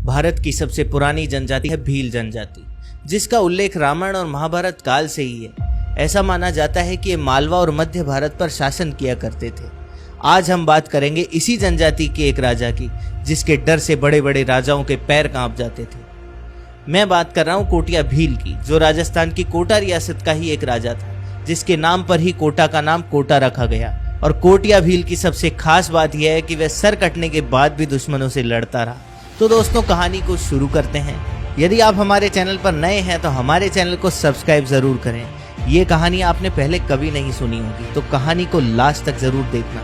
भारत की सबसे पुरानी जनजाति है भील जनजाति, जिसका उल्लेख रामायण और महाभारत काल से ही है। ऐसा माना जाता है कि ये मालवा और मध्य भारत पर शासन किया करते थे। आज हम बात करेंगे इसी जनजाति के एक राजा की, जिसके डर से बड़े बड़े राजाओं के पैर कांप जाते थे। मैं बात कर रहा हूँ कोटिया भील की, जो राजस्थान की कोटा रियासत का ही एक राजा था, जिसके नाम पर ही कोटा का नाम कोटा रखा गया। और कोटिया भील की सबसे खास बात यह है कि वह सर कटने के बाद भी दुश्मनों से लड़ता रहा। तो दोस्तों, कहानी को शुरू करते हैं। यदि आप हमारे चैनल पर नए हैं तो हमारे चैनल को सब्सक्राइब जरूर करें। ये कहानी आपने पहले कभी नहीं सुनी होगी, तो कहानी को लास्ट तक जरूर देखना।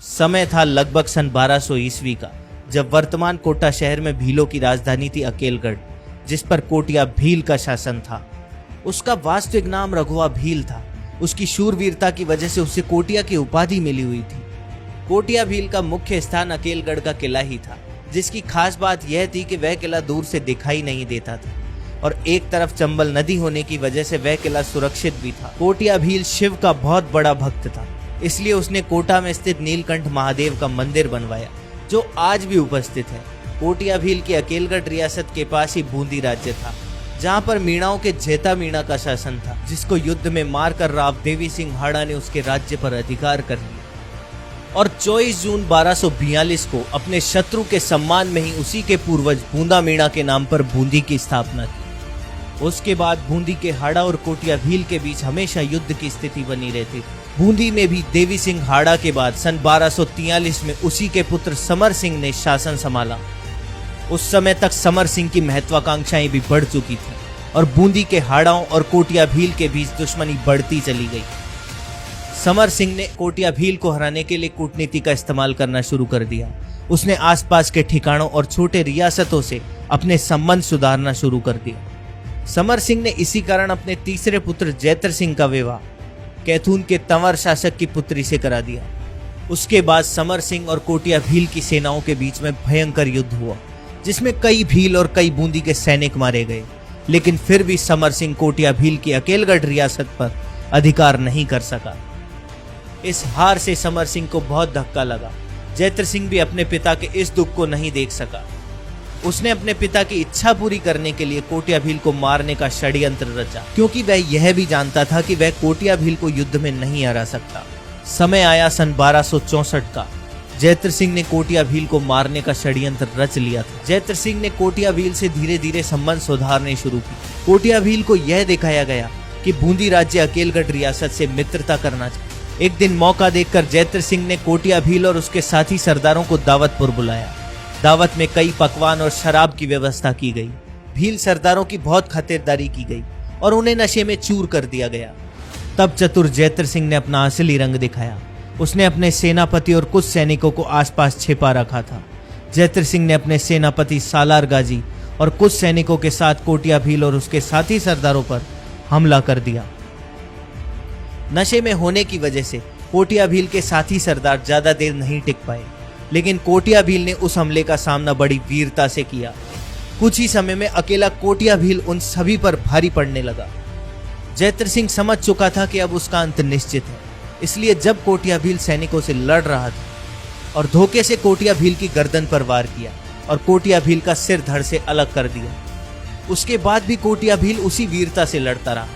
समय था लगभग सन 1200 ईस्वी का, जब वर्तमान कोटा शहर में भीलों की राजधानी थी अकेलगढ़, जिस पर कोटिया भील का शासन था। उसका वास्तविक नाम रघुवा भील था। उसकी शूरवीरता की वजह से उसे कोटिया की उपाधि मिली हुई थी। कोटिया भील का मुख्य स्थान अकेलगढ़ का किला ही था, जिसकी खास बात यह थी कि वह किला दूर से दिखाई नहीं देता था और एक तरफ चंबल नदी होने की वजह से वह किला सुरक्षित भी था। कोटिया भील शिव का बहुत बड़ा भक्त था, इसलिए उसने कोटा में स्थित नीलकंठ महादेव का मंदिर बनवाया, जो आज भी उपस्थित है। कोटिया भील की अकेलगढ़ रियासत के पास ही बूंदी राज्य था, जहां पर मीणाओं के जेता मीणा का शासन था, जिसको युद्ध में मारकर राव देवी सिंह हाड़ा ने उसके राज्य पर अधिकार कर लिया। और 24 जून 1242 को अपने शत्रु के सम्मान में ही उसी के पूर्वज बूंदा मीणा के नाम पर बूंदी की स्थापना की। उसके बाद बूंदी के हाड़ा और कोटिया भील के बीच हमेशा युद्ध की स्थिति बनी रहती थी। बूंदी में भी देवी सिंह हाड़ा के बाद सन 1243 में उसी के पुत्र समर सिंह ने शासन संभाला। उस समय तक समर सिंह की महत्वाकांक्षाएं भी बढ़ चुकी थी और बूंदी के हाड़ाओं और कोटिया भील के बीच दुश्मनी बढ़ती चली गई। समर सिंह ने कोटिया भील को हराने के लिए कूटनीति का इस्तेमाल करना शुरू कर दिया। उसने आसपास के ठिकानों और छोटे रियासतों से अपने संबंध सुधारना शुरू कर दिया। समर सिंह ने इसी कारण अपने तीसरे पुत्र जैत्र सिंह का विवाह कैथून के तंवर शासक की पुत्री से करा दिया। उसके बाद समर सिंह और कोटिया भील की सेनाओं के बीच में भयंकर युद्ध हुआ, जिसमें कई भील और कई बूंदी के सैनिक मारे गए। लेकिन फिर भी समर सिंह कोटिया भील की अकेलगढ़ रियासत पर अधिकार नहीं कर सका। इस हार से समर सिंह को बहुत धक्का लगा। जैत्र सिंह भी अपने पिता के इस दुख को नहीं देख सका। उसने अपने पिता की इच्छा पूरी करने के लिए कोटिया भील को मारने का षड्यंत्र रचा, क्योंकि वह यह भी जानता था कि वह कोटिया भील को युद्ध में नहीं हरा सकता। समय आया सन 1264 का। जैत्र सिंह ने कोटिया भील को मारने का षड्यंत्र रच लिया था। जैत्र सिंह ने कोटिया भील से धीरे धीरे संबंध सुधारने शुरू की। कोटिया भील को यह दिखाया गया कि बूंदी राज्य अकेलगढ़ रियासत से मित्रता करना चाहिए। एक दिन मौका देखकर जैत्र सिंह ने कोटिया भील और उसके साथी सरदारों को दावत पर बुलाया। दावत में कई पकवान और शराब की व्यवस्था की गई। भील सरदारों की बहुत खातिरदारी की गई और उन्हें नशे में चूर कर दिया गया। तब चतुर जैत्र सिंह ने अपना असली रंग दिखाया। उसने अपने सेनापति और कुछ सैनिकों को आसपास छिपा रखा था। जैत्र सिंह ने अपने सेनापति सालार गाजी और कुछ सैनिकों के साथ कोटिया भील और उसके साथी सरदारों पर हमला कर दिया। नशे में होने की वजह से कोटिया भील के साथी सरदार ज्यादा देर नहीं टिक पाए, लेकिन कोटिया भील ने उस हमले का सामना बड़ी वीरता से किया। कुछ ही समय में अकेला कोटिया भील उन सभी पर भारी पड़ने लगा। जैत्र सिंह समझ चुका था कि अब उसका अंत निश्चित है, इसलिए जब कोटिया भील सैनिकों से लड़ रहा था और धोखे से कोटिया भील की गर्दन पर वार किया और कोटिया भील का सिर धड़ से अलग कर दिया। उसके बाद भी कोटिया भील उसी वीरता से लड़ता रहा।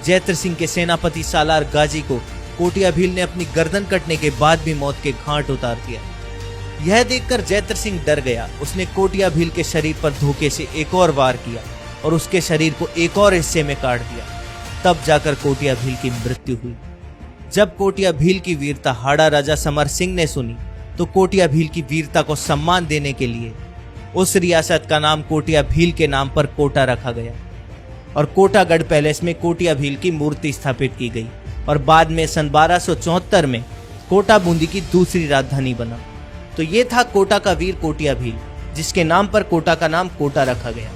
जैत्र सिंह के सेनापति सालार गाजी को कोटिया भील ने अपनी गर्दन कटने के बाद भी मौत के घाट उतार दिया। यह देखकर जैत्र सिंह डर गया। उसने कोटिया भील के शरीर पर धोखे से एक और वार किया और उसके शरीर को एक और हिस्से में काट दिया। तब जाकर कोटिया भील की मृत्यु हुई। जब कोटिया भील की वीरता हाड़ा राजा समर सिंह ने सुनी, तो कोटिया भील की वीरता को सम्मान देने के लिए उस रियासत का नाम कोटिया भील के नाम पर कोटा रखा गया और कोटागढ़ पैलेस में कोटिया भील की मूर्ति स्थापित की गई। और बाद में सन 1274 में कोटा बूंदी की दूसरी राजधानी बना। तो ये था कोटा का वीर कोटिया भील, जिसके नाम पर कोटा का नाम कोटा रखा गया।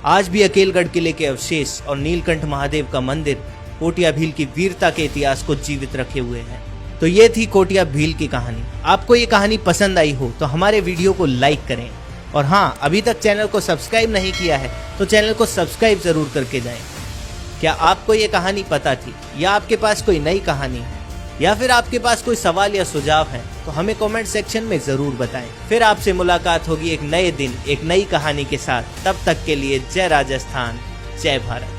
आज भी अकेलगढ़ किले के अवशेष और नीलकंठ महादेव का मंदिर कोटिया भील की वीरता के इतिहास को जीवित रखे हुए हैं। तो ये थी कोटिया भील की कहानी। आपको ये कहानी पसंद आई हो तो हमारे वीडियो को लाइक करें, और हाँ, अभी तक चैनल को सब्सक्राइब नहीं किया है तो चैनल को सब्सक्राइब जरूर करके जाएं। क्या आपको ये कहानी पता थी या आपके पास कोई नई कहानी है या फिर आपके पास कोई सवाल या सुझाव है तो हमें कमेंट सेक्शन में जरूर बताएं। फिर आपसे मुलाकात होगी एक नए दिन एक नई कहानी के साथ। तब तक के लिए जय राजस्थान, जय भारत।